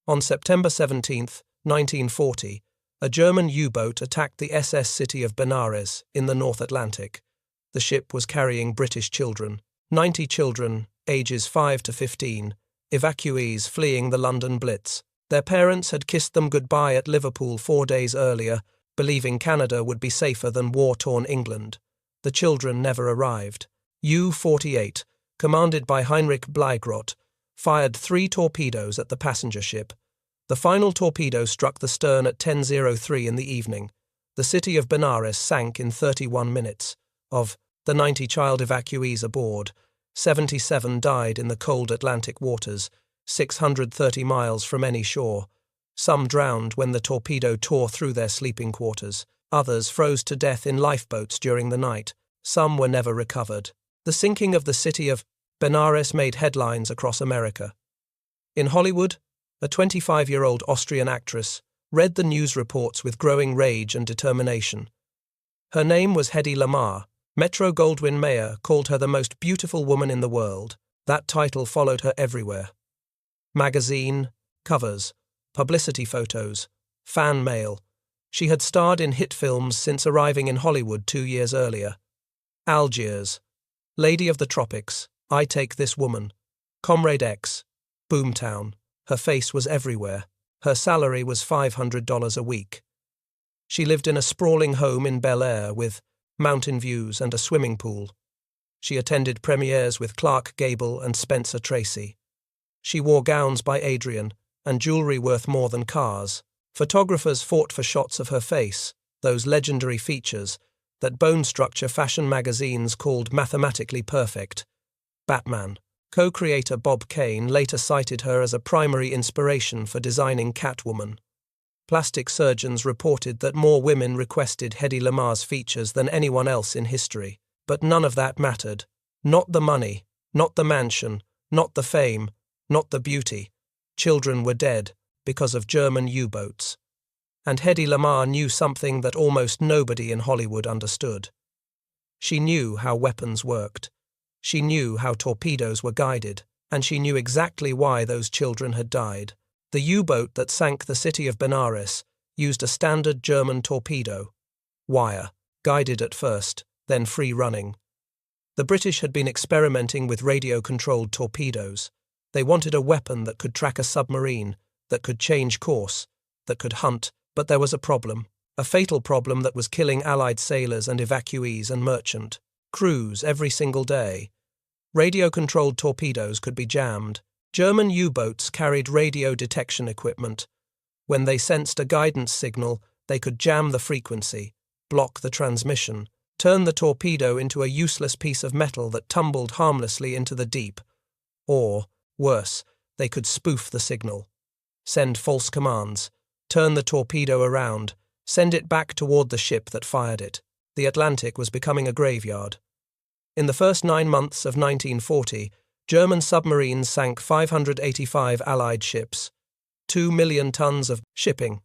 On September 17, 1940, a German U-boat attacked the SS City of Benares in the North Atlantic. The ship was carrying British children, 90 children, ages 5 to 15, evacuees fleeing the London Blitz. Their parents had kissed them goodbye at Liverpool 4 days earlier, believing Canada would be safer than war-torn England. The children never arrived. U-48, commanded by Heinrich Bleigrot, fired 3 torpedoes at the passenger ship. The final torpedo struck the stern at 10:03 in the evening. The city of Benares sank in 31 minutes. Of the 90 child evacuees aboard, 77 died in the cold Atlantic waters, 630 miles from any shore. Some drowned when the torpedo tore through their sleeping quarters. Others froze to death in lifeboats during the night. Some were never recovered. The sinking of the city of Benares made headlines across America. In Hollywood, a 25-year-old Austrian actress read the news reports with growing rage and determination. Her name was Hedy Lamarr. Metro Goldwyn Mayer called her the most beautiful woman in the world. That title followed her everywhere. Magazine, covers, publicity photos, fan mail. She had starred in hit films since arriving in Hollywood 2 years earlier. Algiers, Lady of the Tropics, I Take This Woman, Comrade X, Boomtown. Her face was everywhere. Her salary was $500 a week. She lived in a sprawling home in Bel Air with mountain views and a swimming pool. She attended premieres with Clark Gable and Spencer Tracy. She wore gowns by Adrian and jewelry worth more than cars. Photographers fought for shots of her face, those legendary features that bone structure fashion magazines called mathematically perfect. Batman. Co-creator Bob Kane later cited her as a primary inspiration for designing Catwoman. Plastic surgeons reported that more women requested Hedy Lamarr's features than anyone else in history. But none of that mattered. Not the money, not the mansion, not the fame, not the beauty. Children were dead because of German U-boats. And Hedy Lamarr knew something that almost nobody in Hollywood understood. She knew how weapons worked. She knew how torpedoes were guided, and she knew exactly why those children had died. The U-boat that sank the city of Benares used a standard German torpedo. Wire, guided at first, then free-running. The British had been experimenting with radio-controlled torpedoes. They wanted a weapon that could track a submarine, that could change course, that could hunt, but there was a problem. A fatal problem that was killing Allied sailors and evacuees and merchant crews every single day. Radio-controlled torpedoes could be jammed. German U-boats carried radio detection equipment. When they sensed a guidance signal, they could jam the frequency, block the transmission, turn the torpedo into a useless piece of metal that tumbled harmlessly into the deep. Or, worse, they could spoof the signal, send false commands, turn the torpedo around, send it back toward the ship that fired it. The Atlantic was becoming a graveyard. In the first 9 months of 1940, German submarines sank 585 Allied ships, 2 million tons of shipping,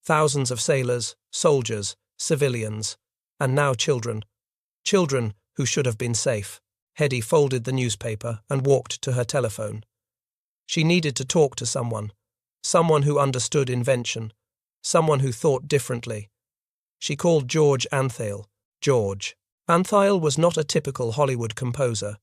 thousands of sailors, soldiers, civilians, and now children. Children who should have been safe. Hedy folded the newspaper and walked to her telephone. She needed to talk to someone who understood invention, someone who thought differently. She called George Antheil. George Antheil was not a typical Hollywood composer.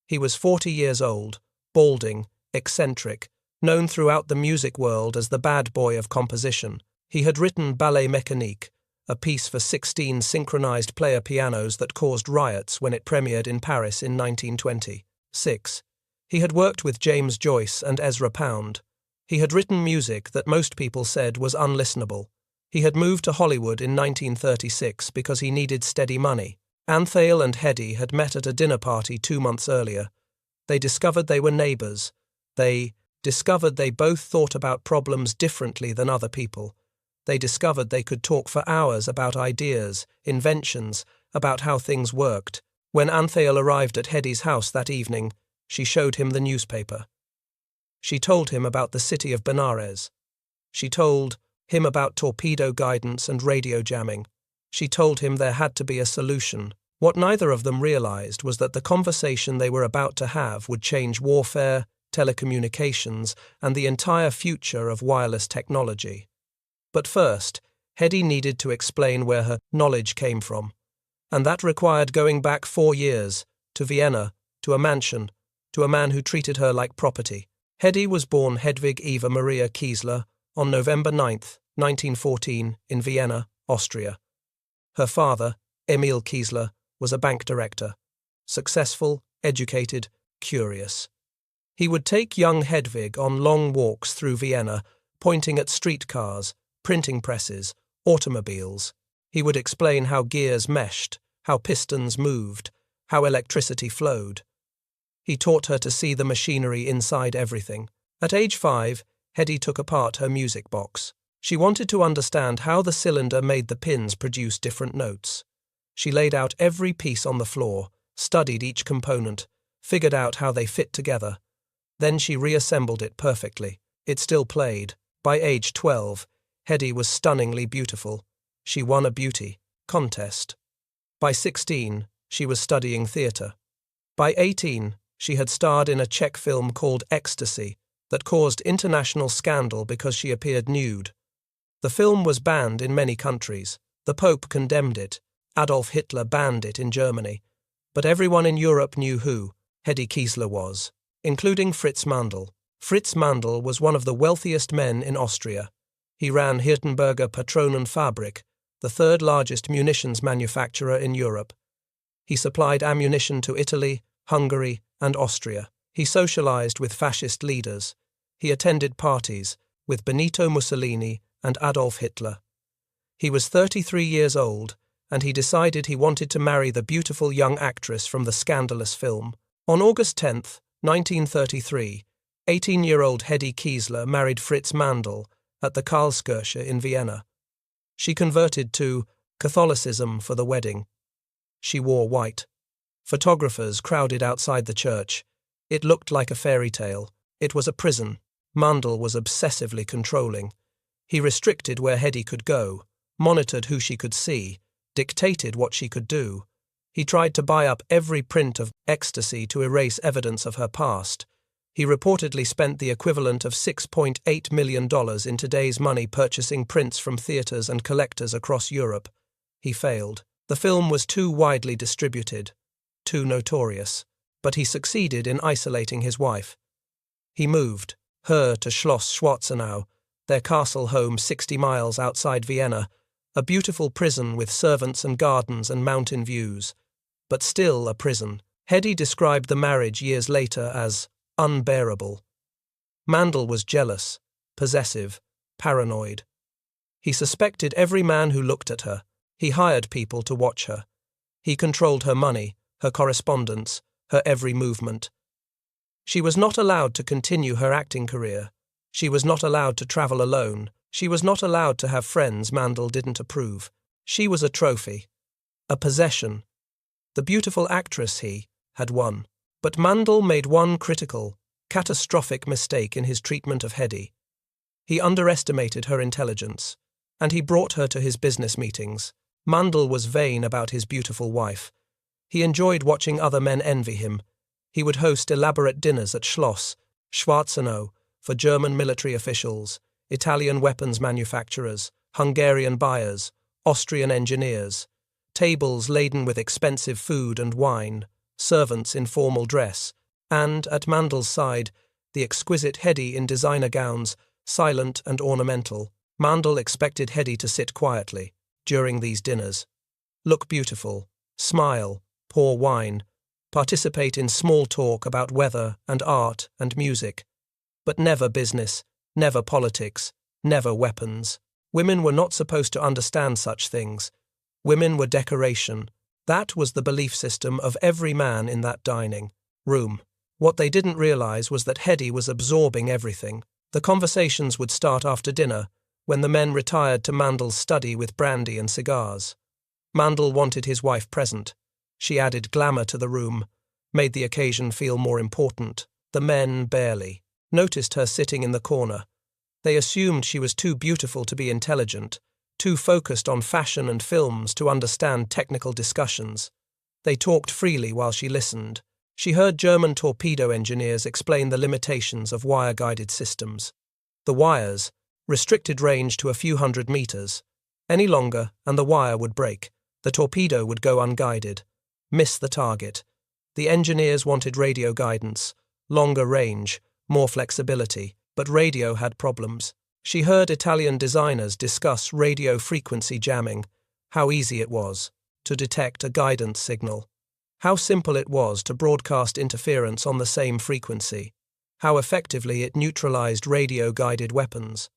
He was 40 years old, balding, eccentric, known throughout the music world as the bad boy of composition. He had written Ballet Mécanique, a piece for 16 synchronized player pianos that caused riots when it premiered in Paris in 1926. He had worked with James Joyce and Ezra Pound. He had written music that most people said was unlistenable. He had moved to Hollywood in 1936 because he needed steady money. Antheil and Hedy had met at a dinner party 2 months earlier. They discovered they were neighbors. They discovered they both thought about problems differently than other people. They discovered they could talk for hours about ideas, inventions, about how things worked. When Antheil arrived at Hedy's house that evening, she showed him the newspaper. She told him about the city of Benares. She told him about torpedo guidance and radio jamming. She told him there had to be a solution. What neither of them realized was that the conversation they were about to have would change warfare, telecommunications, and the entire future of wireless technology. But first, Hedy needed to explain where her knowledge came from, and that required going back 4 years, to Vienna, to a mansion, to a man who treated her like property. Hedy was born Hedwig Eva Maria Kiesler on November 9, 1914, in Vienna, Austria. Her father, Emil Kiesler, was a bank director. Successful, educated, curious. He would take young Hedwig on long walks through Vienna, pointing at streetcars, printing presses, automobiles. He would explain how gears meshed, how pistons moved, how electricity flowed. He taught her to see the machinery inside everything. At age 5, Hedy took apart her music box. She wanted to understand how the cylinder made the pins produce different notes. She laid out every piece on the floor, studied each component, figured out how they fit together. Then she reassembled it perfectly. It still played. By age 12, Hedy was stunningly beautiful. She won a beauty contest. By 16, she was studying theatre. By 18, she had starred in a Czech film called Ecstasy that caused international scandal because she appeared nude. The film was banned in many countries. The Pope condemned it. Adolf Hitler banned it in Germany. But everyone in Europe knew who Hedy Kiesler was, including Fritz Mandl. Fritz Mandl was one of the wealthiest men in Austria. He ran Hirtenberger Patronenfabrik, the third largest munitions manufacturer in Europe. He supplied ammunition to Italy, Hungary, and Austria. He socialized with fascist leaders. He attended parties with Benito Mussolini and Adolf Hitler. He was 33 years old, and he decided he wanted to marry the beautiful young actress from the scandalous film. On August 10, 1933, 18-year-old Hedy Kiesler married Fritz Mandl at the Karlskirche in Vienna. She converted to Catholicism for the wedding. She wore white. Photographers crowded outside the church. It looked like a fairy tale. It was a prison. Mandl was obsessively controlling. He restricted where Hedy could go, monitored who she could see, dictated what she could do. He tried to buy up every print of Ecstasy to erase evidence of her past. He reportedly spent the equivalent of $6.8 million in today's money purchasing prints from theaters and collectors across Europe. He failed. The film was too widely distributed, too notorious, but he succeeded in isolating his wife. He moved her to Schloss Schwarzenau, their castle home 60 miles outside Vienna, a beautiful prison with servants and gardens and mountain views, but still a prison. Hedy described the marriage years later as unbearable. Mandl was jealous, possessive, paranoid. He suspected every man who looked at her. He hired people to watch her. He controlled her money, her correspondence, her every movement. She was not allowed to continue her acting career. She was not allowed to travel alone. She was not allowed to have friends Mandl didn't approve. She was a trophy, a possession. The beautiful actress he had won. But Mandl made one critical, catastrophic mistake in his treatment of Hedy. He underestimated her intelligence, and he brought her to his business meetings. Mandl was vain about his beautiful wife. He enjoyed watching other men envy him. He would host elaborate dinners at Schloss Schwarzenau for German military officials, Italian weapons manufacturers, Hungarian buyers, Austrian engineers, tables laden with expensive food and wine, servants in formal dress, and, at Mandl's side, the exquisite Hedy in designer gowns, silent and ornamental. Mandl expected Hedy to sit quietly during these dinners, look beautiful, smile, pour wine, participate in small talk about weather and art and music, but never business, never politics, never weapons. Women were not supposed to understand such things. Women were decoration. That was the belief system of every man in that dining room. What they didn't realize was that Hedy was absorbing everything. The conversations would start after dinner, when the men retired to Mandl's study with brandy and cigars. Mandl wanted his wife present. She added glamour to the room, made the occasion feel more important. The men barely noticed her sitting in the corner. They assumed she was too beautiful to be intelligent, too focused on fashion and films to understand technical discussions. They talked freely while she listened. She heard German torpedo engineers explain the limitations of wire-guided systems. The wires, restricted range to a few hundred meters. Any longer, and the wire would break. The torpedo would go unguided. Miss the target. The engineers wanted radio guidance, longer range, more flexibility, but radio had problems. She heard Italian designers discuss radio frequency jamming, how easy it was to detect a guidance signal, how simple it was to broadcast interference on the same frequency, how effectively it neutralized radio-guided weapons.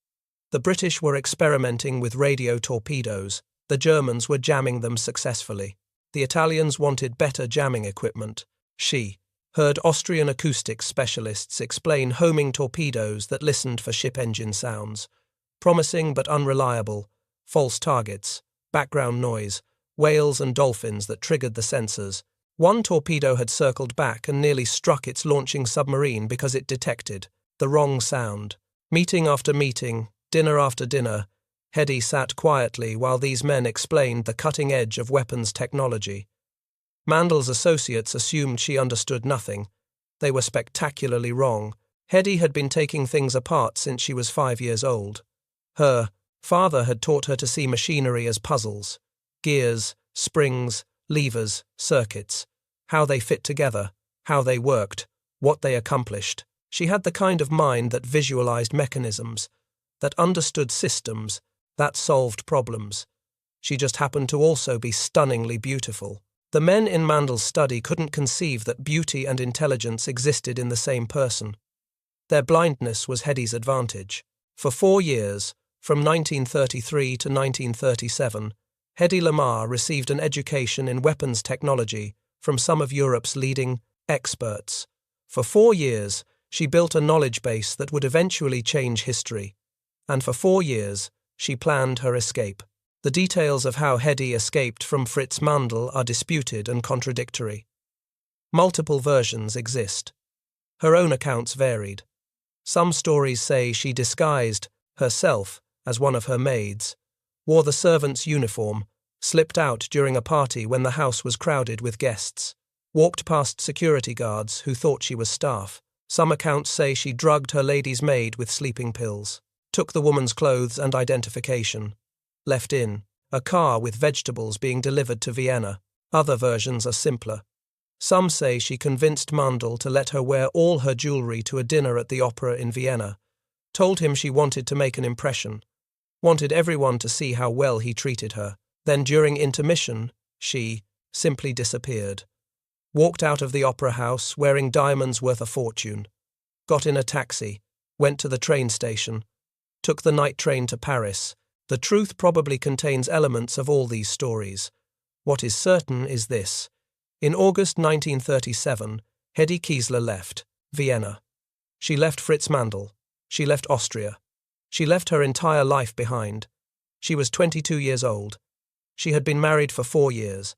The British were experimenting with radio torpedoes. The Germans were jamming them successfully. The Italians wanted better jamming equipment. She heard Austrian acoustics specialists explain homing torpedoes that listened for ship engine sounds. Promising but unreliable, false targets, background noise, whales and dolphins that triggered the sensors. One torpedo had circled back and nearly struck its launching submarine because it detected the wrong sound. Meeting after meeting, dinner after dinner, Hedy sat quietly while these men explained the cutting edge of weapons technology. Mandl's associates assumed she understood nothing. They were spectacularly wrong. Hedy had been taking things apart since she was 5 years old. Her father had taught her to see machinery as puzzles, gears, springs, levers, circuits, how they fit together, how they worked, what they accomplished. She had the kind of mind that visualized mechanisms, that understood systems, that solved problems. She just happened to also be stunningly beautiful. The men in Mandl's study couldn't conceive that beauty and intelligence existed in the same person. Their blindness was Hedy's advantage. For 4 years, from 1933 to 1937, Hedy Lamarr received an education in weapons technology from some of Europe's leading experts. For 4 years, she built a knowledge base that would eventually change history. And for 4 years, she planned her escape. The details of how Hedy escaped from Fritz Mandl are disputed and contradictory. Multiple versions exist. Her own accounts varied. Some stories say she disguised herself as one of her maids, wore the servant's uniform, slipped out during a party when the house was crowded with guests, walked past security guards who thought she was staff. Some accounts say she drugged her lady's maid with sleeping pills, took the woman's clothes and identification, left in a car with vegetables being delivered to Vienna. Other versions are simpler. Some say she convinced Mandl to let her wear all her jewelry to a dinner at the opera in Vienna, told him she wanted to make an impression, wanted everyone to see how well he treated her. Then during intermission, she simply disappeared. Walked out of the opera house wearing diamonds worth a fortune, got in a taxi, went to the train station, took the night train to Paris. The truth probably contains elements of all these stories. What is certain is this. In August 1937, Hedy Lamarr left Vienna. She left Fritz Mandl. She left Austria. She left her entire life behind. She was 22 years old. She had been married for 4 years.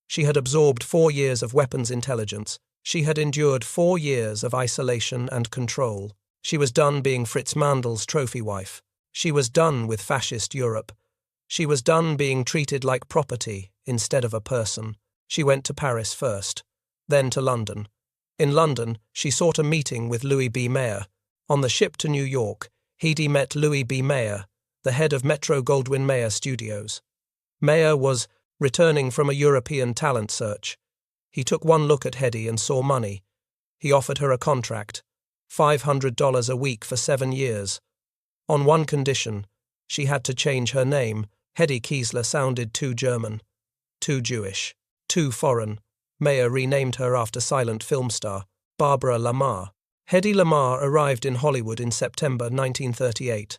She had absorbed 4 years of weapons intelligence. She had endured 4 years of isolation and control. She was done being Fritz Mandl's trophy wife. She was done with fascist Europe. She was done being treated like property instead of a person. She went to Paris first, then to London. In London, she sought a meeting with Louis B. Mayer. On the ship to New York, Hedy met Louis B. Mayer, the head of Metro Goldwyn Mayer Studios. Mayer was returning from a European talent search. He took one look at Hedy and saw money. He offered her a contract, $500 a week for 7 years. On one condition, she had to change her name. Hedy Lamarr sounded too German, too Jewish, too foreign. Mayer renamed her after silent film star Barbara Lamarr. Hedy Lamarr arrived in Hollywood in September 1938.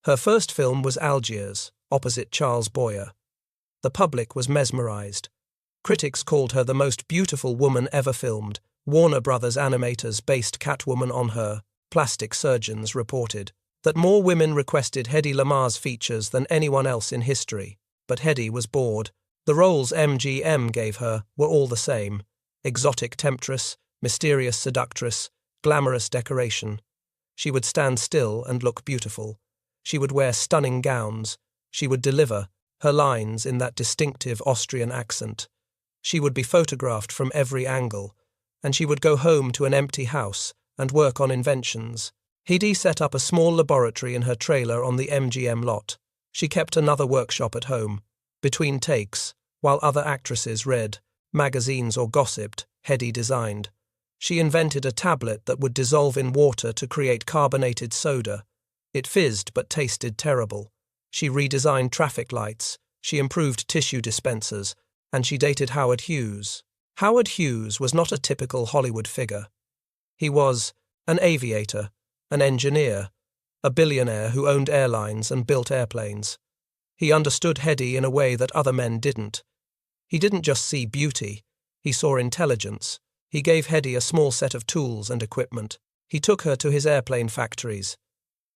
Her first film was Algiers, opposite Charles Boyer. The public was mesmerized. Critics called her the most beautiful woman ever filmed. Warner Brothers animators based Catwoman on her. Plastic surgeons reported that more women requested Hedy Lamarr's features than anyone else in history. But Hedy was bored. The roles MGM gave her were all the same. Exotic temptress, mysterious seductress, glamorous decoration. She would stand still and look beautiful. She would wear stunning gowns. She would deliver her lines in that distinctive Austrian accent. She would be photographed from every angle. and she would go home to an empty house and work on inventions. Hedy set up a small laboratory in her trailer on the MGM lot. She kept another workshop at home. Between takes, while other actresses read magazines or gossiped, Hedy designed. She invented a tablet that would dissolve in water to create carbonated soda. It fizzed but tasted terrible. She redesigned traffic lights, she improved tissue dispensers, and she dated Howard Hughes. Howard Hughes was not a typical Hollywood figure. He was an aviator, an engineer, a billionaire who owned airlines and built airplanes. He understood Hedy in a way that other men didn't. He didn't just see beauty, he saw intelligence. He gave Hedy a small set of tools and equipment. He took her to his airplane factories.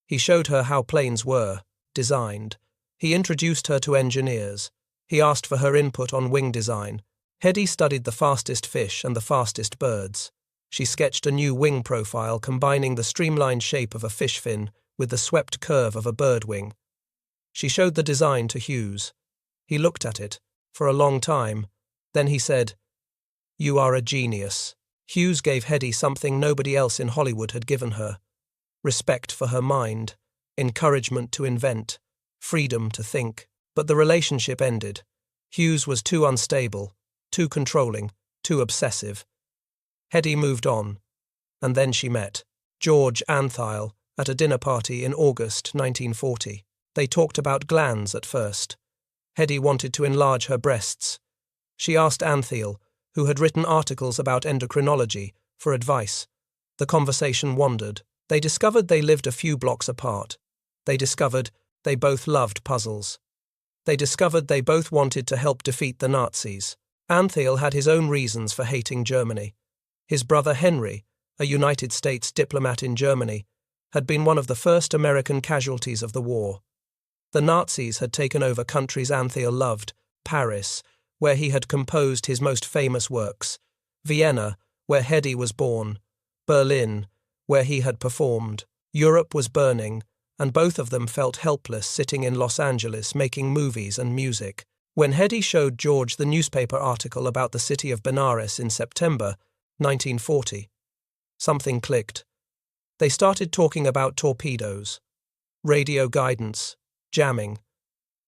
He showed her how planes were designed. He introduced her to engineers. He asked for her input on wing design. Hedy studied the fastest fish and the fastest birds. She sketched a new wing profile combining the streamlined shape of a fish fin with the swept curve of a bird wing. She showed the design to Hughes. He looked at it for a long time. Then he said, "You are a genius." Hughes gave Hedy something nobody else in Hollywood had given her: respect for her mind, encouragement to invent, freedom to think. But the relationship ended. Hughes was too unstable, too controlling, too obsessive. Hedy moved on, and then she met George Antheil at a dinner party in August 1940. They talked about glands at first. Hedy wanted to enlarge her breasts. She asked Antheil, who had written articles about endocrinology, for advice. The conversation wandered. They discovered they lived a few blocks apart. They discovered they both loved puzzles. They discovered they both wanted to help defeat the Nazis. Antheil had his own reasons for hating Germany. His brother Henry, a United States diplomat in Germany, had been one of the first American casualties of the war. The Nazis had taken over countries Antheil loved: Paris, where he had composed his most famous works; Vienna, where Hedy was born; Berlin, where he had performed. Europe was burning, and both of them felt helpless sitting in Los Angeles making movies and music. When Hedy showed George the newspaper article about the city of Benares in September 1940, something clicked. They started talking about torpedoes, radio guidance, jamming,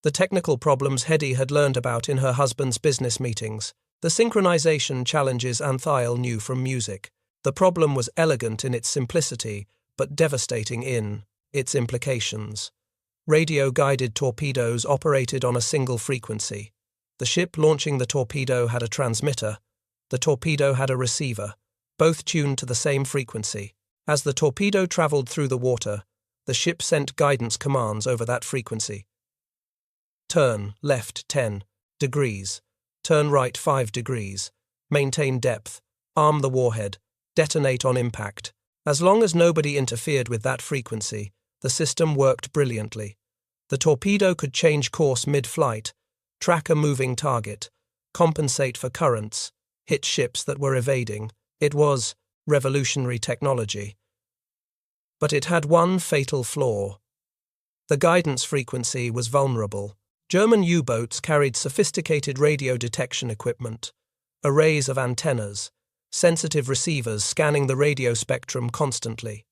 the technical problems Hedy had learned about in her husband's business meetings, the synchronization challenges Antheil knew from music. The problem was elegant in its simplicity, but devastating in its implications. Radio-guided torpedoes operated on a single frequency. The ship launching the torpedo had a transmitter. The torpedo had a receiver, both tuned to the same frequency. As the torpedo traveled through the water, the ship sent guidance commands over that frequency. Turn left 10 degrees, turn right 5 degrees, maintain depth, arm the warhead, detonate on impact. As long as nobody interfered with that frequency, the system worked brilliantly. The torpedo could change course mid-flight, track a moving target, compensate for currents, hit ships that were evading. It was revolutionary technology. But it had one fatal flaw. The guidance frequency was vulnerable. German U-boats carried sophisticated radio detection equipment, arrays of antennas, sensitive receivers scanning the radio spectrum constantly.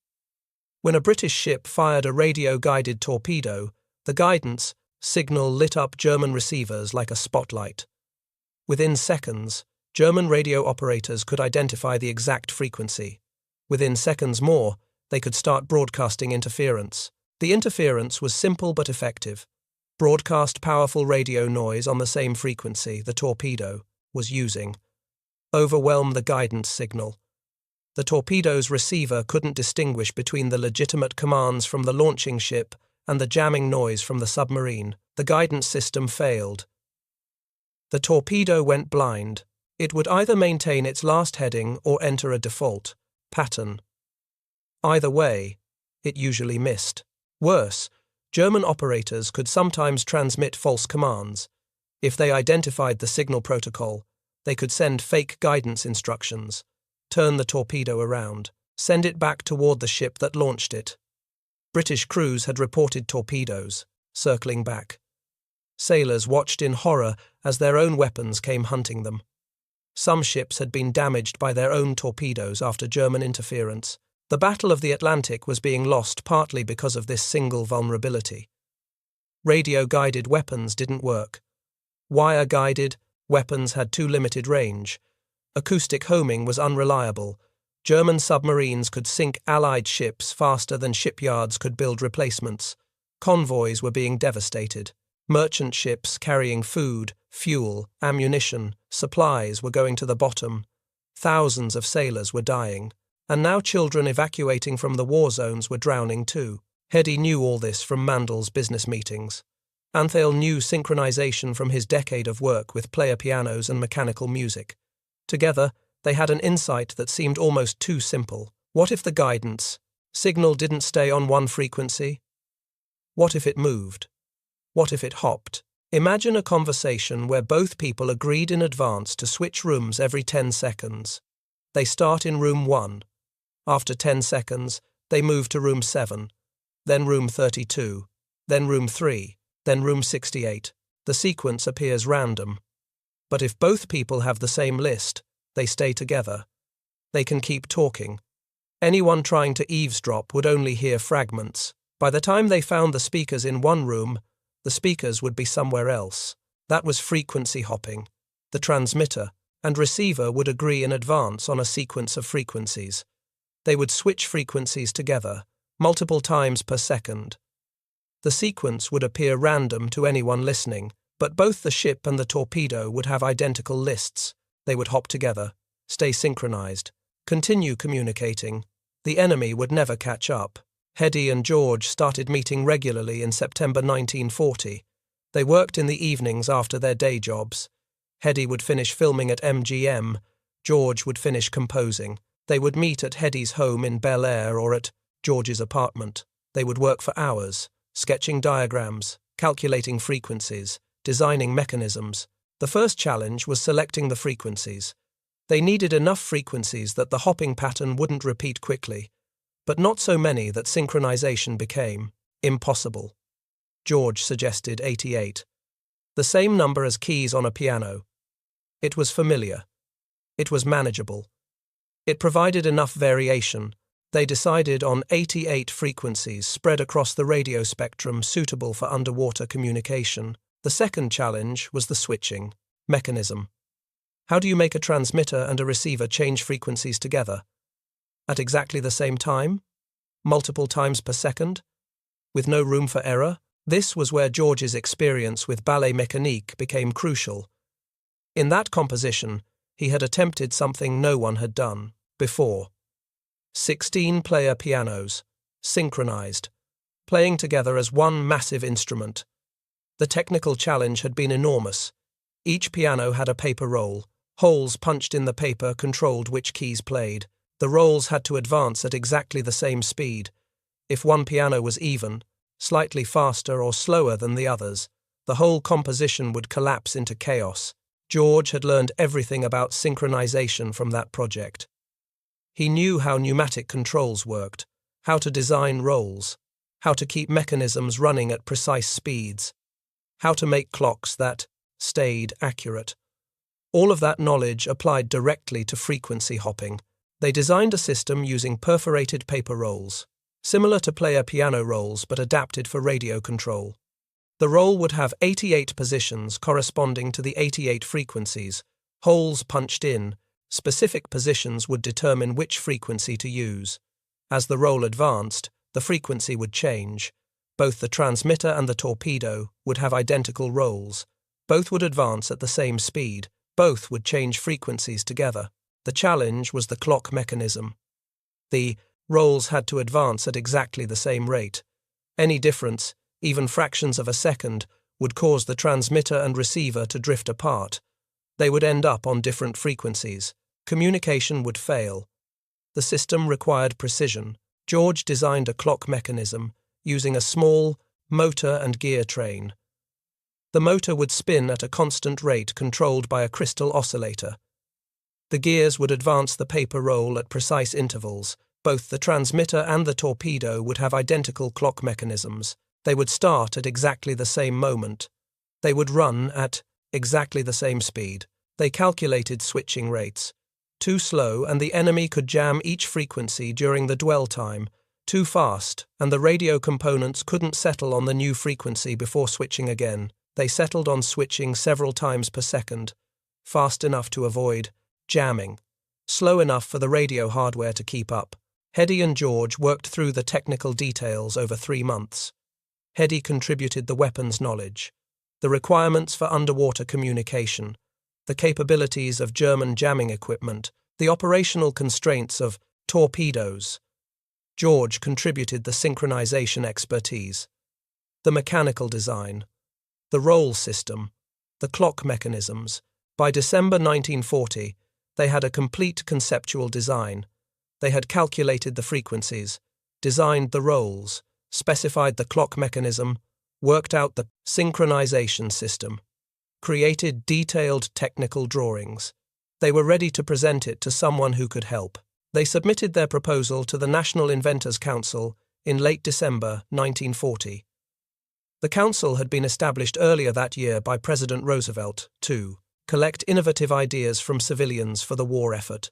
When a British ship fired a radio-guided torpedo, the guidance signal lit up German receivers like a spotlight. Within seconds, German radio operators could identify the exact frequency. Within seconds more, they could start broadcasting interference. The interference was simple but effective. Broadcast powerful radio noise on the same frequency the torpedo was using. Overwhelm the guidance signal. The torpedo's receiver couldn't distinguish between the legitimate commands from the launching ship and the jamming noise from the submarine. The guidance system failed. The torpedo went blind. It would either maintain its last heading or enter a default pattern. Either way, it usually missed. Worse, German operators could sometimes transmit false commands. If they identified the signal protocol, they could send fake guidance instructions, turn the torpedo around, send it back toward the ship that launched it. British crews had reported torpedoes, circling back. Sailors watched in horror as their own weapons came hunting them. Some ships had been damaged by their own torpedoes after German interference. The Battle of the Atlantic was being lost partly because of this single vulnerability. Radio-guided weapons didn't work. Wire-guided weapons had too limited range. Acoustic homing was unreliable. German submarines could sink Allied ships faster than shipyards could build replacements. Convoys were being devastated. Merchant ships carrying food, fuel, ammunition, supplies were going to the bottom. Thousands of sailors were dying. And now children evacuating from the war zones were drowning too. Hedy knew all this from Mandl's business meetings. Antheil knew synchronization from his decade of work with player pianos and mechanical music. Together, they had an insight that seemed almost too simple. What if the guidance signal didn't stay on one frequency? What if it moved? What if it hopped? Imagine a conversation where both people agreed in advance to switch rooms every 10 seconds. They start in room 1. After 10 seconds, they move to room 7, then room 32, then room 3, then room 68. The sequence appears random. But if both people have the same list, they stay together. They can keep talking. Anyone trying to eavesdrop would only hear fragments. By the time they found the speakers in one room, the speakers would be somewhere else. That was frequency hopping. The transmitter and receiver would agree in advance on a sequence of frequencies. They would switch frequencies together, multiple times per second. The sequence would appear random to anyone listening, but both the ship and the torpedo would have identical lists. They would hop together, stay synchronized, continue communicating. The enemy would never catch up. Hedy and George started meeting regularly in September 1940. They worked in the evenings after their day jobs. Hedy would finish filming at MGM. George would finish composing. They would meet at Hedy's home in Bel Air or at George's apartment. They would work for hours, sketching diagrams, calculating frequencies, designing mechanisms. The first challenge was selecting the frequencies. They needed enough frequencies that the hopping pattern wouldn't repeat quickly, but not so many that synchronization became impossible. George suggested 88. The same number as keys on a piano. It was familiar. It was manageable. It provided enough variation. They decided on 88 frequencies spread across the radio spectrum suitable for underwater communication. The second challenge was the switching mechanism. How do you make a transmitter and a receiver change frequencies together? At exactly the same time? Multiple times per second? With no room for error? This was where George's experience with ballet mécanique became crucial. In that composition, he had attempted something no one had done before. 16-player pianos, synchronized, playing together as one massive instrument. The technical challenge had been enormous. Each piano had a paper roll. Holes punched in the paper controlled which keys played. The rolls had to advance at exactly the same speed. If one piano was even, slightly faster or slower than the others, the whole composition would collapse into chaos. George had learned everything about synchronization from that project. He knew how pneumatic controls worked, how to design rolls, how to keep mechanisms running at precise speeds, how to make clocks that stayed accurate. All of that knowledge applied directly to frequency hopping. They designed a system using perforated paper rolls, similar to player piano rolls but adapted for radio control. The roll would have 88 positions corresponding to the 88 frequencies, holes punched in. Specific positions would determine which frequency to use. As the roll advanced, the frequency would change. Both the transmitter and the torpedo would have identical rolls. Both would advance at the same speed. Both would change frequencies together. The challenge was the clock mechanism. The rolls had to advance at exactly the same rate. Any difference, even fractions of a second, would cause the transmitter and receiver to drift apart. They would end up on different frequencies. Communication would fail. The system required precision. George designed a clock mechanism using a small motor and gear train. The motor would spin at a constant rate controlled by a crystal oscillator. The gears would advance the paper roll at precise intervals. Both the transmitter and the torpedo would have identical clock mechanisms. They would start at exactly the same moment. They would run at exactly the same speed. They calculated switching rates. Too slow, and the enemy could jam each frequency during the dwell time. Too fast, and the radio components couldn't settle on the new frequency before switching again. They settled on switching several times per second. Fast enough to avoid jamming. Slow enough for the radio hardware to keep up. Hedy and George worked through the technical details over 3 months. Hedy contributed the weapons knowledge, the requirements for underwater communication, the capabilities of German jamming equipment, the operational constraints of torpedoes. George contributed the synchronization expertise, the mechanical design, the roll system, the clock mechanisms. By December 1940, they had a complete conceptual design. They had calculated the frequencies, designed the rolls, specified the clock mechanism, worked out the synchronization system, created detailed technical drawings. They were ready to present it to someone who could help. They submitted their proposal to the National Inventors Council in late December 1940. The council had been established earlier that year by President Roosevelt to collect innovative ideas from civilians for the war effort.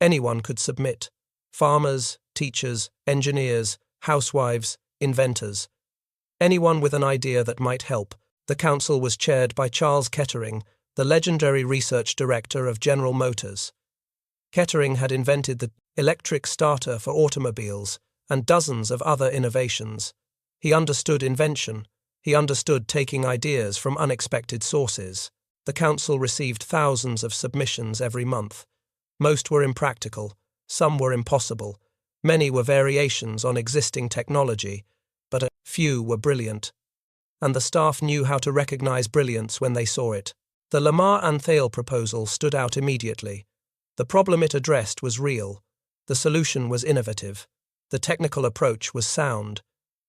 Anyone could submit. Farmers, teachers, engineers, housewives, inventors. Anyone with an idea that might help. The council was chaired by Charles Kettering, the legendary research director of General Motors. Kettering had invented the electric starter for automobiles and dozens of other innovations. He understood invention. He understood taking ideas from unexpected sources. The council received thousands of submissions every month. Most were impractical. Some were impossible. Many were variations on existing technology, but a few were brilliant. And the staff knew how to recognize brilliance when they saw it. The Lamarr-Antheil proposal stood out immediately. The problem it addressed was real. The solution was innovative. The technical approach was sound.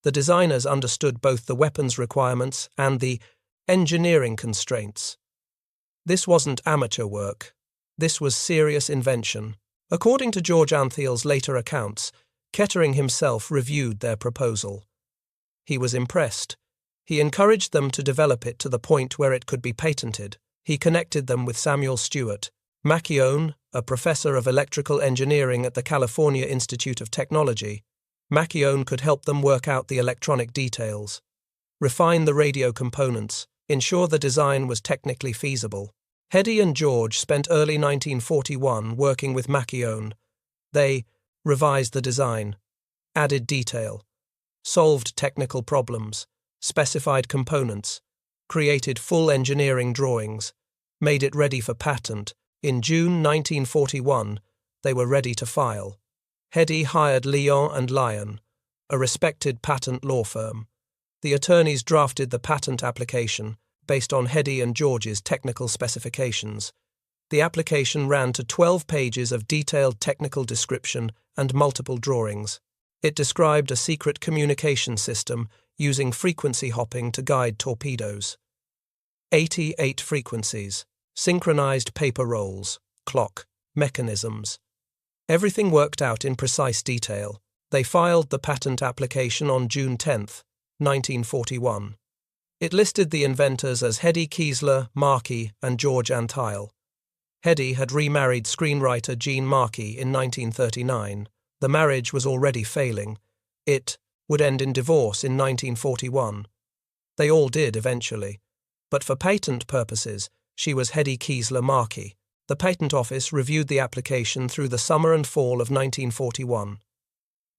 The designers understood both the weapons requirements and the engineering constraints. This wasn't amateur work. This was serious invention. According to George Antheil's later accounts, Kettering himself reviewed their proposal. He was impressed. He encouraged them to develop it to the point where it could be patented. He connected them with Samuel Stewart, Macchione, a professor of electrical engineering at the California Institute of Technology. Macchione could help them work out the electronic details, refine the radio components, ensure the design was technically feasible. Hedy and George spent early 1941 working with Macchione. They revised the design, added detail, solved technical problems, specified components, created full engineering drawings, made it ready for patent. In June 1941, they were ready to file. Hedy hired Lyon & Lyon, a respected patent law firm. The attorneys drafted the patent application based on Hedy and George's technical specifications. The application ran to 12 pages of detailed technical description and multiple drawings. It described a secret communication system using frequency hopping to guide torpedoes. 88 frequencies, synchronized paper rolls, clock, mechanisms. Everything worked out in precise detail. They filed the patent application on June 10, 1941. It listed the inventors as Hedy Lamarr and George Antheil. Hedy had remarried screenwriter Jean Markey in 1939. The marriage was already failing. It would end in divorce in 1941. They all did eventually. But for patent purposes, she was Hedy Lamarr. The Patent Office reviewed the application through the summer and fall of 1941.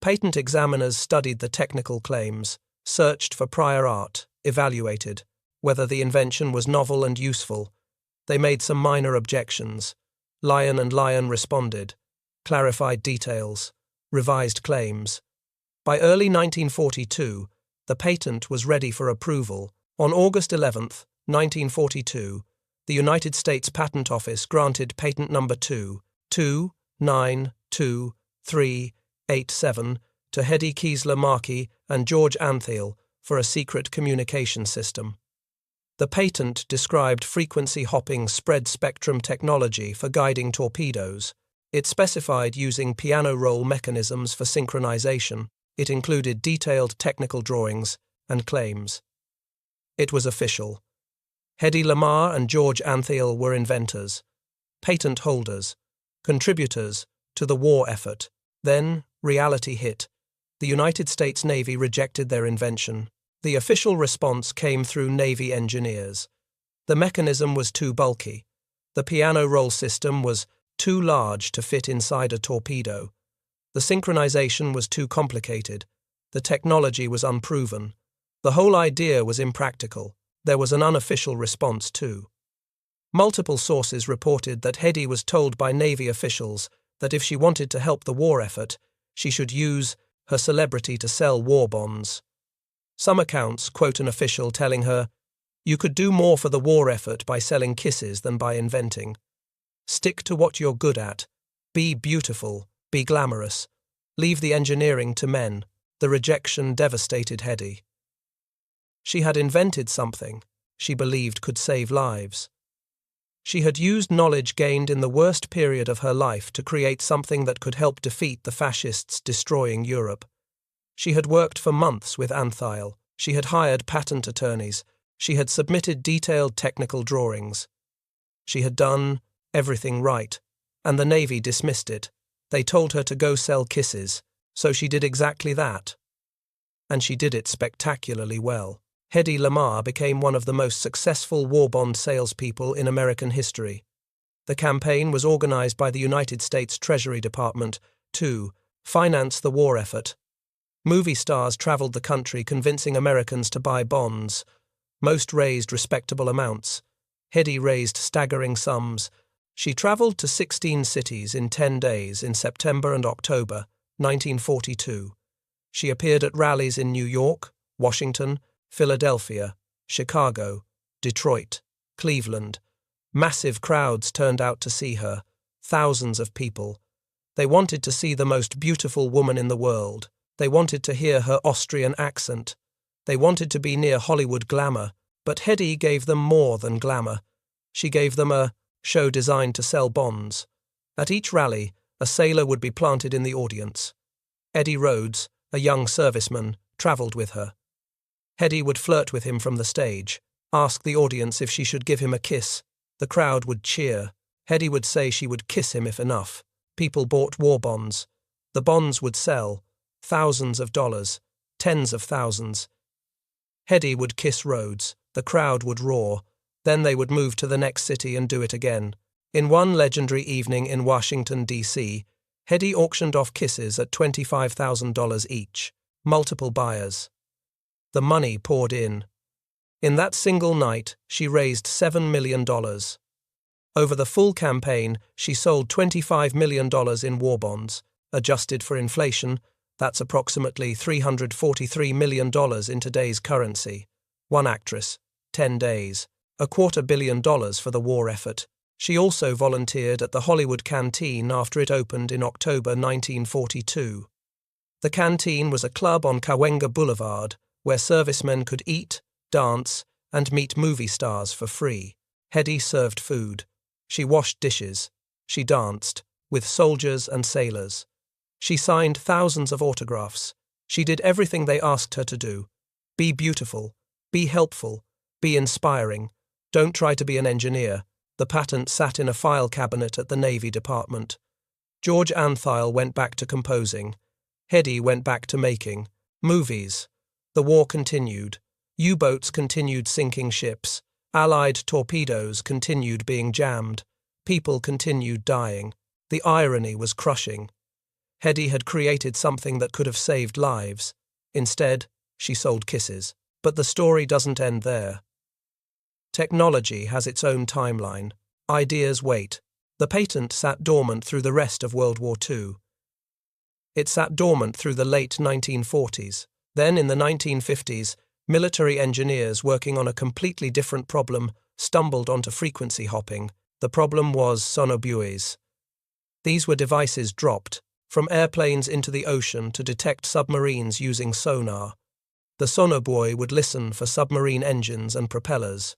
Patent examiners studied the technical claims, searched for prior art, evaluated whether the invention was novel and useful. They made some minor objections. Lyon & Lyon responded, clarified details, revised claims. By early 1942, the patent was ready for approval. On August 11, 1942, the United States Patent Office granted patent number 2922387 to Hedy Lamarr and George Antheil for a secret communication system. The patent described frequency-hopping spread-spectrum technology for guiding torpedoes. It specified using piano roll mechanisms for synchronization. It included detailed technical drawings and claims. It was official. Hedy Lamarr and George Antheil were inventors, patent holders, contributors to the war effort. Then, reality hit. The United States Navy rejected their invention. The official response came through Navy engineers. The mechanism was too bulky. The piano roll system was too large to fit inside a torpedo. The synchronization was too complicated. The technology was unproven. The whole idea was impractical. There was an unofficial response too. Multiple sources reported that Hedy was told by Navy officials that if she wanted to help the war effort, she should use her celebrity to sell war bonds. Some accounts quote an official telling her, "You could do more for the war effort by selling kisses than by inventing. Stick to what you're good at. Be beautiful. Be glamorous. Leave the engineering to men." The rejection devastated Hedy. She had invented something she believed could save lives. She had used knowledge gained in the worst period of her life to create something that could help defeat the fascists destroying Europe. She had worked for months with Antheil. She had hired patent attorneys. She had submitted detailed technical drawings. She had done everything right, and the Navy dismissed it. They told her to go sell kisses, so she did exactly that. And she did it spectacularly well. Hedy Lamarr became one of the most successful war bond salespeople in American history. The campaign was organized by the United States Treasury Department to finance the war effort. Movie stars traveled the country convincing Americans to buy bonds. Most raised respectable amounts. Hedy raised staggering sums. She traveled to 16 cities in 10 days in September and October 1942. She appeared at rallies in New York, Washington, Philadelphia, Chicago, Detroit, Cleveland. Massive crowds turned out to see her, thousands of people. They wanted to see the most beautiful woman in the world. They wanted to hear her Austrian accent. They wanted to be near Hollywood glamour, but Hedy gave them more than glamour. She gave them a show designed to sell bonds. At each rally, a sailor would be planted in the audience. Eddie Rhodes, a young serviceman, travelled with her. Hedy would flirt with him from the stage, ask the audience if she should give him a kiss. The crowd would cheer. Hedy would say she would kiss him if enough. People bought war bonds. The bonds would sell. Thousands of dollars. Tens of thousands. Hedy would kiss Rhodes. The crowd would roar. Then they would move to the next city and do it again. In one legendary evening in Washington, D.C., Hedy auctioned off kisses at $25,000 each. Multiple buyers. The money poured in. In that single night, she raised $7 million. Over the full campaign, she sold $25 million in war bonds. Adjusted for inflation, that's approximately $343 million in today's currency. One actress, 10 days, $250 million for the war effort. She also volunteered at the Hollywood Canteen after it opened in October 1942. The Canteen was a club on Cahuenga Boulevard where servicemen could eat, dance, and meet movie stars for free. Hedy served food. She washed dishes. She danced with soldiers and sailors. She signed thousands of autographs. She did everything they asked her to do. Be beautiful. Be helpful. Be inspiring. Don't try to be an engineer. The patent sat in a file cabinet at the Navy Department. George Antheil went back to composing. Hedy went back to making movies. The war continued. U-boats continued sinking ships. Allied torpedoes continued being jammed. People continued dying. The irony was crushing. Hedy had created something that could have saved lives. Instead, she sold kisses. But the story doesn't end there. Technology has its own timeline. Ideas wait. The patent sat dormant through the rest of World War II. It sat dormant through the late 1940s. Then, in the 1950s, military engineers working on a completely different problem stumbled onto frequency hopping. The problem was sonobuoys. These were devices dropped from airplanes into the ocean to detect submarines using sonar. The sonobuoy would listen for submarine engines and propellers.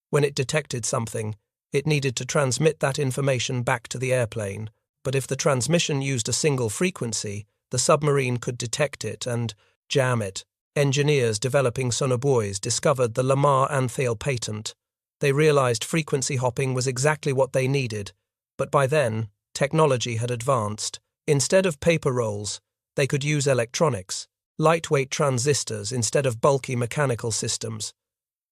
When it detected something, it needed to transmit that information back to the airplane, but if the transmission used a single frequency, the submarine could detect it and jam it. Engineers developing sonobuoys discovered the Lamarr-Antheil patent. They realized frequency hopping was exactly what they needed, but by then, technology had advanced. Instead of paper rolls, they could use electronics, lightweight transistors instead of bulky mechanical systems.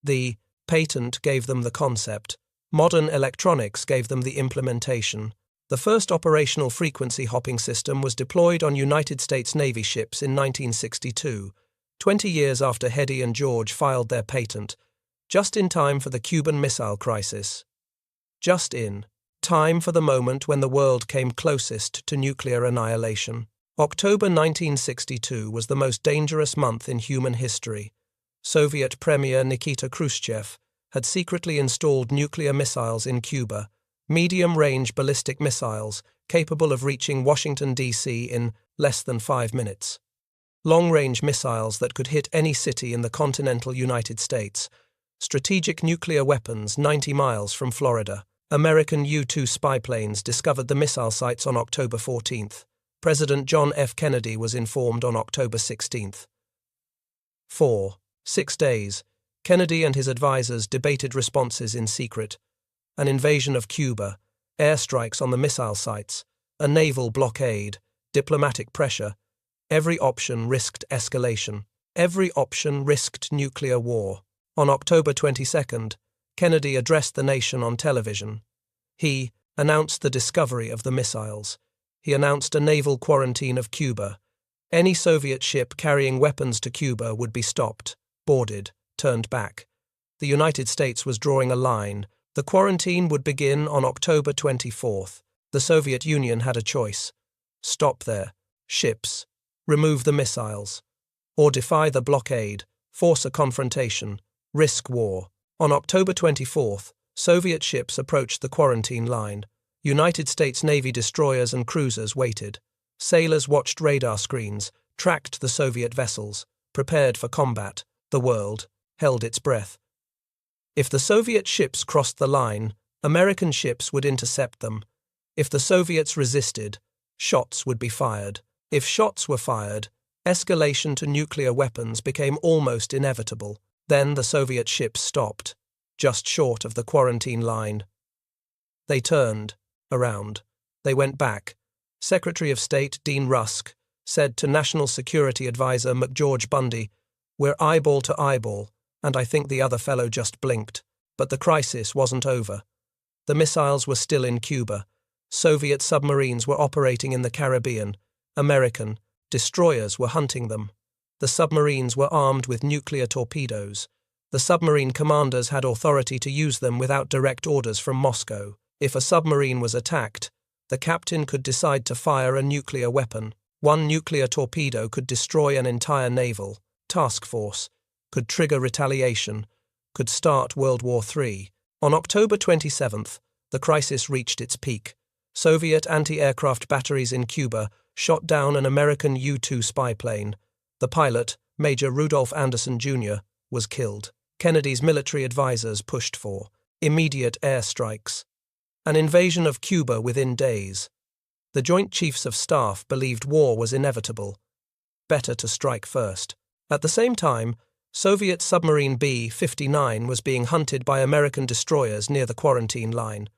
The patent gave them the concept. Modern electronics gave them the implementation. The first operational frequency hopping system was deployed on United States Navy ships in 1962, 20 years after Hedy and George filed their patent, just in time for the Cuban Missile Crisis. Just in time for the moment when the world came closest to nuclear annihilation. October 1962 was the most dangerous month in human history. Soviet Premier Nikita Khrushchev had secretly installed nuclear missiles in Cuba, medium-range ballistic missiles capable of reaching Washington, D.C. in less than 5 minutes. Long-range missiles that could hit any city in the continental United States. Strategic nuclear weapons 90 miles from Florida. American U-2 spy planes discovered the missile sites on October 14th. President John F. Kennedy was informed on October 16th. 6 days, Kennedy and his advisors debated responses in secret. An invasion of Cuba, airstrikes on the missile sites, a naval blockade, diplomatic pressure. Every option risked escalation. Every option risked nuclear war. On October 22nd, Kennedy addressed the nation on television. He announced the discovery of the missiles. He announced a naval quarantine of Cuba. Any Soviet ship carrying weapons to Cuba would be stopped, boarded, turned back. The United States was drawing a line. The quarantine would begin on October 24th. The Soviet Union had a choice. Stop their ships, remove the missiles, or defy the blockade, force a confrontation, risk war. On October 24th, Soviet ships approached the quarantine line. United States Navy destroyers and cruisers waited. Sailors watched radar screens, tracked the Soviet vessels, prepared for combat. The world held its breath. If the Soviet ships crossed the line, American ships would intercept them. If the Soviets resisted, shots would be fired. If shots were fired, escalation to nuclear weapons became almost inevitable. Then the Soviet ships stopped, just short of the quarantine line. They turned around. They went back. Secretary of State Dean Rusk said to National Security Advisor McGeorge Bundy, "We're eyeball to eyeball," and I think the other fellow just blinked. But the crisis wasn't over. The missiles were still in Cuba. Soviet submarines were operating in the Caribbean. American destroyers were hunting them. The submarines were armed with nuclear torpedoes. The submarine commanders had authority to use them without direct orders from Moscow. If a submarine was attacked, the captain could decide to fire a nuclear weapon. One nuclear torpedo could destroy an entire naval task force, could trigger retaliation, could start World War III. On October 27th, the crisis reached its peak. Soviet anti-aircraft batteries in Cuba shot down an American U-2 spy plane. The pilot, Major Rudolph Anderson Jr., was killed. Kennedy's military advisors pushed for immediate airstrikes. An invasion of Cuba within days. The Joint Chiefs of Staff believed war was inevitable. Better to strike first. At the same time, Soviet submarine B-59 was being hunted by American destroyers near the quarantine line.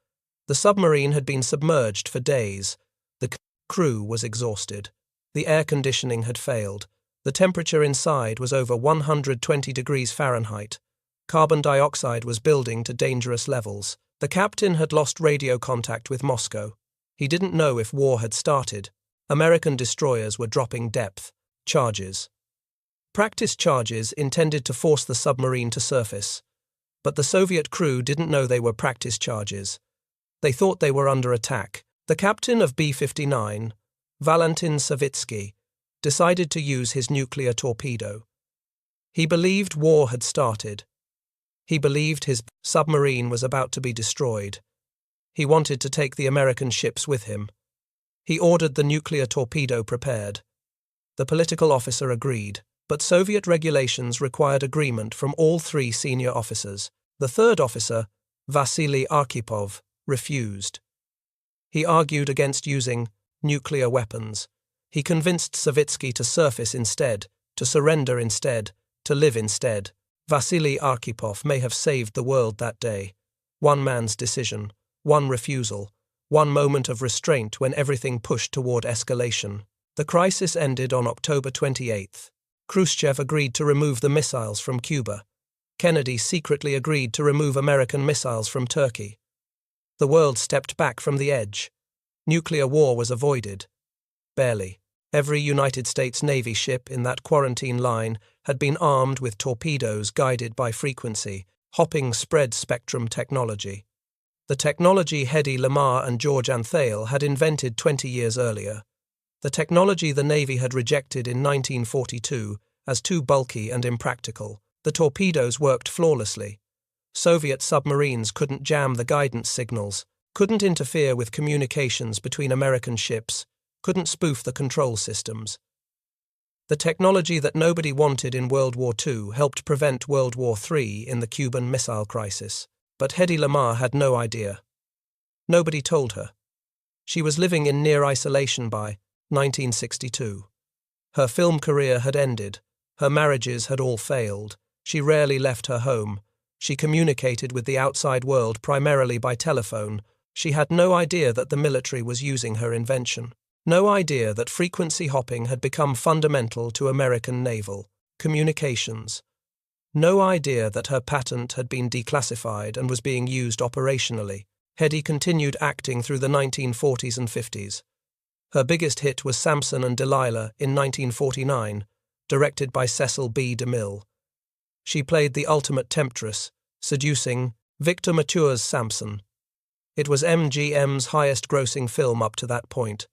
The submarine had been submerged for days. The crew was exhausted. The air conditioning had failed. The temperature inside was over 120 degrees Fahrenheit. Carbon dioxide was building to dangerous levels. The captain had lost radio contact with Moscow. He didn't know if war had started. American destroyers were dropping depth charges. Practice charges intended to force the submarine to surface. But the Soviet crew didn't know they were practice charges. They thought they were under attack. The captain of B-59, Valentin Savitsky, decided to use his nuclear torpedo. He believed war had started. He believed his submarine was about to be destroyed. He wanted to take the American ships with him. He ordered the nuclear torpedo prepared. The political officer agreed, but Soviet regulations required agreement from all 3 senior officers. The third officer, Vasily Arkhipov, refused. He argued against using nuclear weapons. He convinced Savitsky to surface instead, to surrender instead, to live instead. Vasily Arkhipov may have saved the world that day. One man's decision, one refusal, one moment of restraint when everything pushed toward escalation. The crisis ended on October 28. Khrushchev agreed to remove the missiles from Cuba. Kennedy secretly agreed to remove American missiles from Turkey. The world stepped back from the edge. Nuclear war was avoided. Barely. Every United States Navy ship in that quarantine line had been armed with torpedoes guided by frequency, hopping spread-spectrum technology. The technology Hedy Lamarr and George Antheil had invented 20 years earlier. The technology the Navy had rejected in 1942 as too bulky and impractical. The torpedoes worked flawlessly. Soviet submarines couldn't jam the guidance signals, couldn't interfere with communications between American ships, couldn't spoof the control systems. The technology that nobody wanted in World War II helped prevent World War III in the Cuban Missile Crisis. But Hedy Lamarr had no idea. Nobody told her. She was living in near isolation by 1962. Her film career had ended. Her marriages had all failed. She rarely left her home. She communicated with the outside world primarily by telephone. She had no idea that the military was using her invention. No idea that frequency hopping had become fundamental to American naval communications. No idea that her patent had been declassified and was being used operationally. Hedy continued acting through the 1940s and 50s. Her biggest hit was Samson and Delilah in 1949, directed by Cecil B. DeMille. She played the ultimate temptress, seducing Victor Mature's Samson. It was MGM's highest-grossing film up to that point.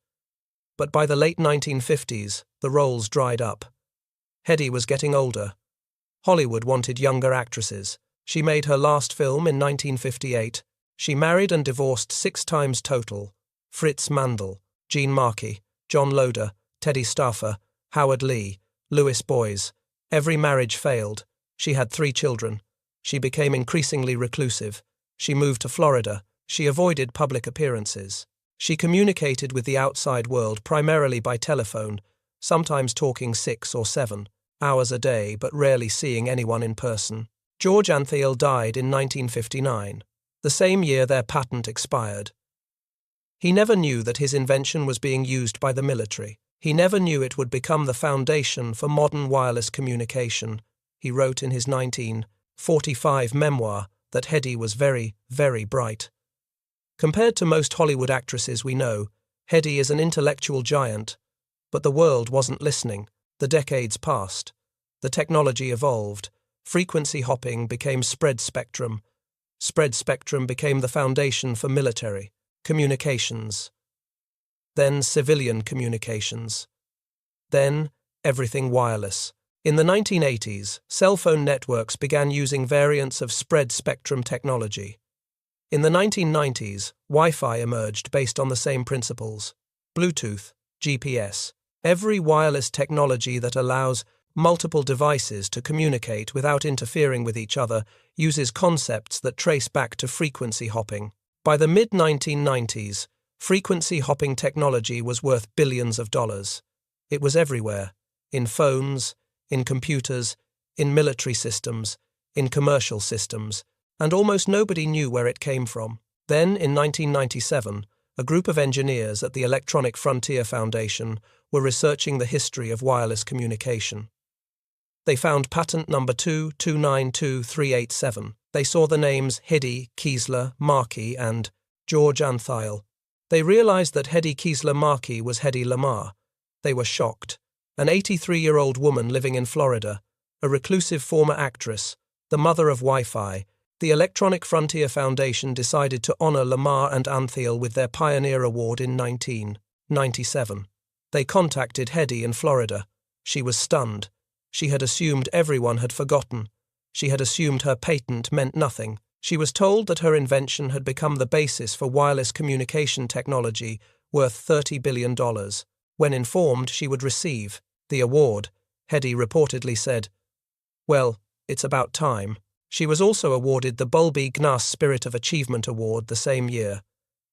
But by the late 1950s, the roles dried up. Hedy was getting older. Hollywood wanted younger actresses. She made her last film in 1958. She married and divorced 6 times total. Fritz Mandl, Gene Markey, John Loder, Teddy Stauffer, Howard Lee, Louis Boys. Every marriage failed. She had 3 children. She became increasingly reclusive. She moved to Florida. She avoided public appearances. She communicated with the outside world primarily by telephone, sometimes talking 6 or 7 hours a day but rarely seeing anyone in person. George Antheil died in 1959, the same year their patent expired. He never knew that his invention was being used by the military. He never knew it would become the foundation for modern wireless communication. He wrote in his 1945 memoir that Hedy was very, very bright. Compared to most Hollywood actresses we know, Hedy is an intellectual giant. But the world wasn't listening. The decades passed. The technology evolved. Frequency hopping became spread spectrum. Spread spectrum became the foundation for military communications. Then civilian communications. Then everything wireless. In the 1980s, cell phone networks began using variants of spread spectrum technology. In the 1990s, Wi-Fi emerged based on the same principles. Bluetooth, GPS. Every wireless technology that allows multiple devices to communicate without interfering with each other uses concepts that trace back to frequency hopping. By the mid-1990s, frequency hopping technology was worth billions of dollars. It was everywhere, in phones, in computers, in military systems, in commercial systems, and almost nobody knew where it came from. Then, in 1997, a group of engineers at the Electronic Frontier Foundation were researching the history of wireless communication. They found patent number 2292387. They saw the names Hedy, Kiesler, Markey, and George Antheil. They realized that Hedy Kiesler Markey was Hedy Lamarr. They were shocked. An 83-year-old woman living in Florida, a reclusive former actress, the mother of Wi-Fi. The Electronic Frontier Foundation decided to honor Lamarr and Antheil with their Pioneer Award in 1997. They contacted Hedy in Florida. She was stunned. She had assumed everyone had forgotten. She had assumed her patent meant nothing. She was told that her invention had become the basis for wireless communication technology worth $30 billion. When informed she would receive the award, Hedy reportedly said, "Well, it's about time." She was also awarded the Bulby Gnas Spirit of Achievement Award the same year.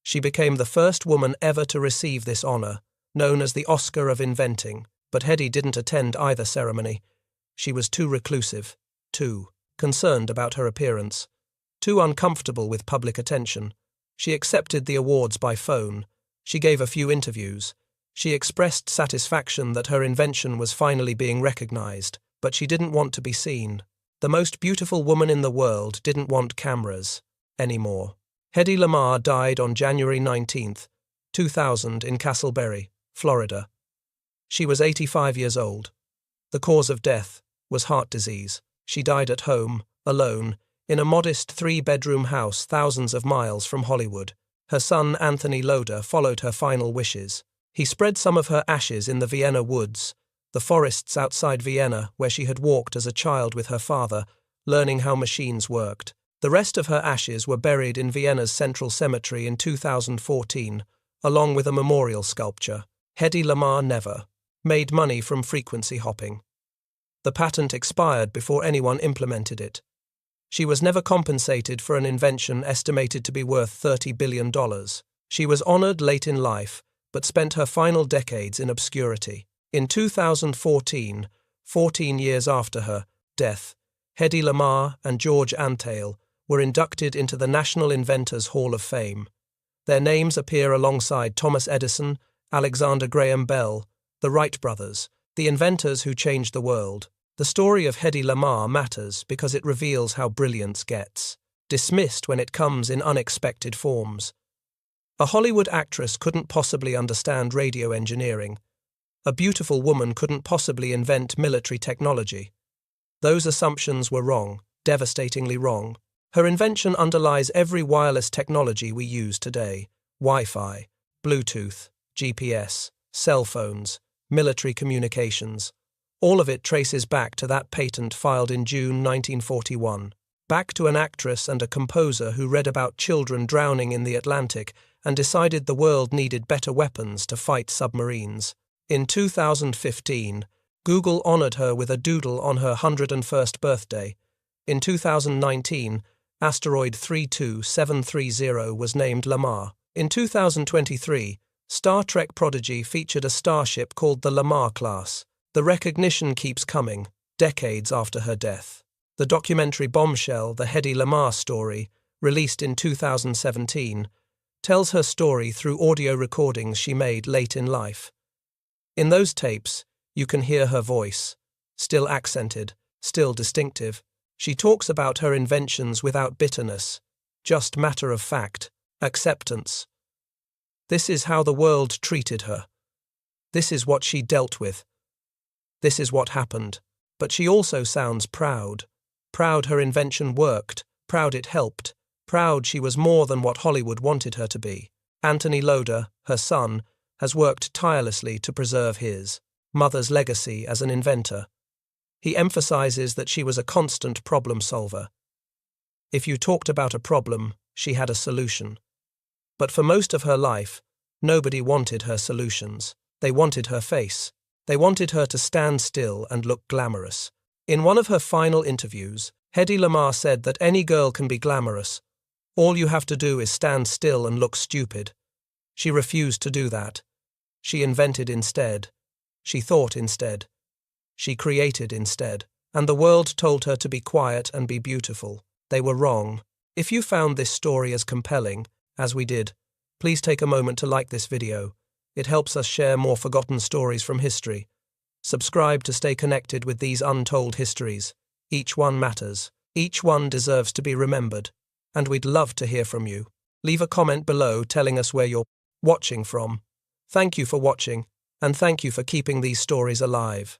She became the first woman ever to receive this honor, known as the Oscar of Inventing, but Hedy didn't attend either ceremony. She was too reclusive, too concerned about her appearance, too uncomfortable with public attention. She accepted the awards by phone. She gave a few interviews. She expressed satisfaction that her invention was finally being recognized, but she didn't want to be seen. The most beautiful woman in the world didn't want cameras anymore. Hedy Lamarr died on January 19, 2000 in Castleberry, Florida. She was 85 years old. The cause of death was heart disease. She died at home, alone, in a modest 3-bedroom house thousands of miles from Hollywood. Her son, Anthony Loder, followed her final wishes. He spread some of her ashes in the Vienna woods, the forests outside Vienna where she had walked as a child with her father, learning how machines worked. The rest of her ashes were buried in Vienna's Central Cemetery in 2014, along with a memorial sculpture. Hedy Lamarr never made money from frequency hopping. The patent expired before anyone implemented it. She was never compensated for an invention estimated to be worth $30 billion. She was honored late in life, but spent her final decades in obscurity. In 2014, 14 years after her death, Hedy Lamarr and George Antheil were inducted into the National Inventors Hall of Fame. Their names appear alongside Thomas Edison, Alexander Graham Bell, the Wright brothers, the inventors who changed the world. The story of Hedy Lamarr matters because it reveals how brilliance gets dismissed when it comes in unexpected forms. A Hollywood actress couldn't possibly understand radio engineering. A beautiful woman couldn't possibly invent military technology. Those assumptions were wrong, devastatingly wrong. Her invention underlies every wireless technology we use today: Wi-Fi, Bluetooth, GPS, cell phones, military communications. All of it traces back to that patent filed in June 1941. Back to an actress and a composer who read about children drowning in the Atlantic and decided the world needed better weapons to fight submarines. In 2015, Google honored her with a doodle on her 101st birthday. In 2019, asteroid 32730 was named Lamarr. In 2023, Star Trek Prodigy featured a starship called the Lamarr class. The recognition keeps coming, decades after her death. The documentary Bombshell, The Hedy Lamarr Story, released in 2017, tells her story through audio recordings she made late in life. In those tapes, you can hear her voice, still accented, still distinctive. She talks about her inventions without bitterness, just matter of fact, acceptance. This is how the world treated her. This is what she dealt with. This is what happened. But she also sounds proud. Proud her invention worked, proud it helped, proud she was more than what Hollywood wanted her to be. Anthony Loder, her son, has worked tirelessly to preserve his mother's legacy as an inventor. He emphasizes that she was a constant problem solver. If you talked about a problem, she had a solution. But for most of her life, nobody wanted her solutions. They wanted her face. They wanted her to stand still and look glamorous. In one of her final interviews, Hedy Lamarr said that any girl can be glamorous. All you have to do is stand still and look stupid. She refused to do that. She invented instead. She thought instead. She created instead. And the world told her to be quiet and be beautiful. They were wrong. If you found this story as compelling, as we did, please take a moment to like this video. It helps us share more forgotten stories from history. Subscribe to stay connected with these untold histories. Each one matters. Each one deserves to be remembered. And we'd love to hear from you. Leave a comment below telling us where you're watching from. Thank you for watching, and thank you for keeping these stories alive.